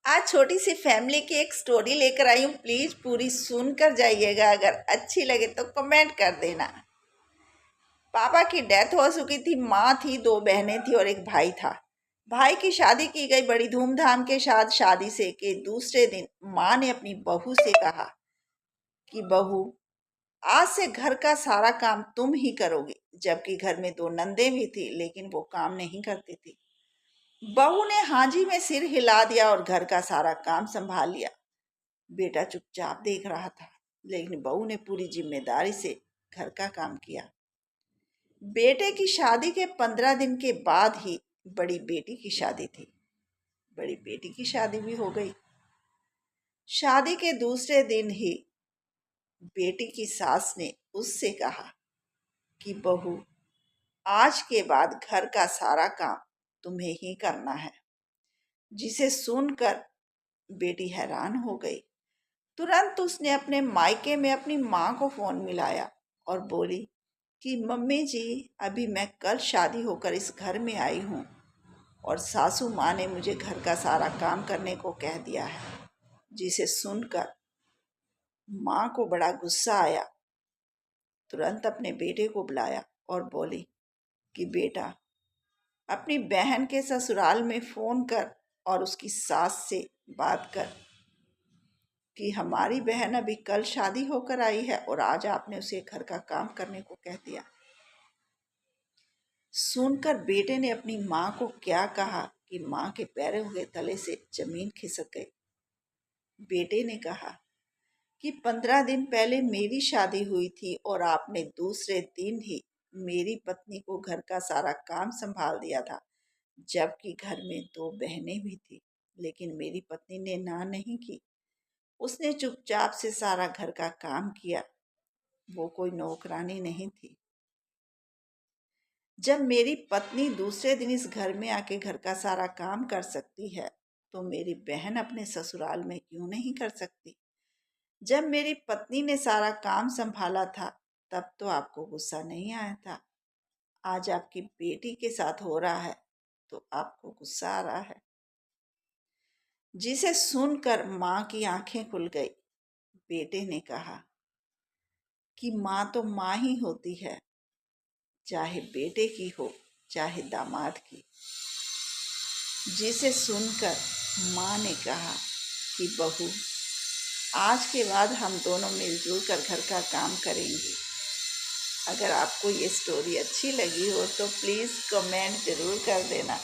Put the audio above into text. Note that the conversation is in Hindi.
आज छोटी सी फैमिली की एक स्टोरी लेकर आई हूँ। प्लीज पूरी सुनकर जाइएगा। अगर अच्छी लगे तो कमेंट कर देना। पापा की डेथ हो चुकी थी। माँ थी, दो बहनें थी और एक भाई था। भाई की शादी की गई बड़ी धूमधाम के साथ। शादी से के दूसरे दिन माँ ने अपनी बहू से कहा कि बहू, आज से घर का सारा काम तुम ही करोगी। जबकि घर में दो नंदे भी थी, लेकिन वो काम नहीं करती थी। बहू ने हाजी में सिर हिला दिया और घर का सारा काम संभाल लिया। बेटा चुपचाप देख रहा था, लेकिन बहू ने पूरी जिम्मेदारी से घर का काम किया। बेटे की शादी के 15 दिन के बाद ही बड़ी बेटी की शादी थी। बड़ी बेटी की शादी भी हो गई। शादी के दूसरे दिन ही बेटी की सास ने उससे कहा कि बहू, आज के बाद घर का सारा काम तुम्हें ही करना है। जिसे सुनकर बेटी हैरान हो गई। तुरंत उसने अपने मायके में अपनी माँ को फोन मिलाया और बोली कि मम्मी जी, अभी मैं कल शादी होकर इस घर में आई हूँ और सासू माँ ने मुझे घर का सारा काम करने को कह दिया है। जिसे सुनकर माँ को बड़ा गुस्सा आया। तुरंत अपने बेटे को बुलाया और बोली कि बेटा, अपनी बहन के ससुराल में फोन कर और उसकी सास से बात कर कि हमारी बहन अभी कल शादी होकर आई है और आज आपने उसे घर का काम करने को कह दिया। सुनकर बेटे ने अपनी माँ को क्या कहा कि माँ के पैरों के तले से जमीन खिसक गई। बेटे ने कहा कि 15 दिन पहले मेरी शादी हुई थी और आपने दूसरे दिन ही मेरी पत्नी को घर का सारा काम संभाल दिया था। जबकि घर में दो बहनें भी थी, लेकिन मेरी पत्नी ने ना नहीं की। उसने चुपचाप से सारा घर का काम किया। वो कोई नौकरानी नहीं थी। जब मेरी पत्नी दूसरे दिन इस घर में आके घर का सारा काम कर सकती है, तो मेरी बहन अपने ससुराल में क्यों नहीं कर सकती। जब मेरी पत्नी ने सारा काम संभाला था, तब तो आपको गुस्सा नहीं आया था। आज आपकी बेटी के साथ हो रहा है तो आपको गुस्सा आ रहा है। जिसे सुनकर माँ की आंखें खुल गई। बेटे ने कहा कि माँ तो माँ ही होती है, चाहे बेटे की हो चाहे दामाद की। जिसे सुनकर माँ ने कहा कि बहू, आज के बाद हम दोनों मिलजुल कर घर का काम करेंगे। अगर आपको ये स्टोरी अच्छी लगी हो तो प्लीज़ कमेंट ज़रूर कर देना।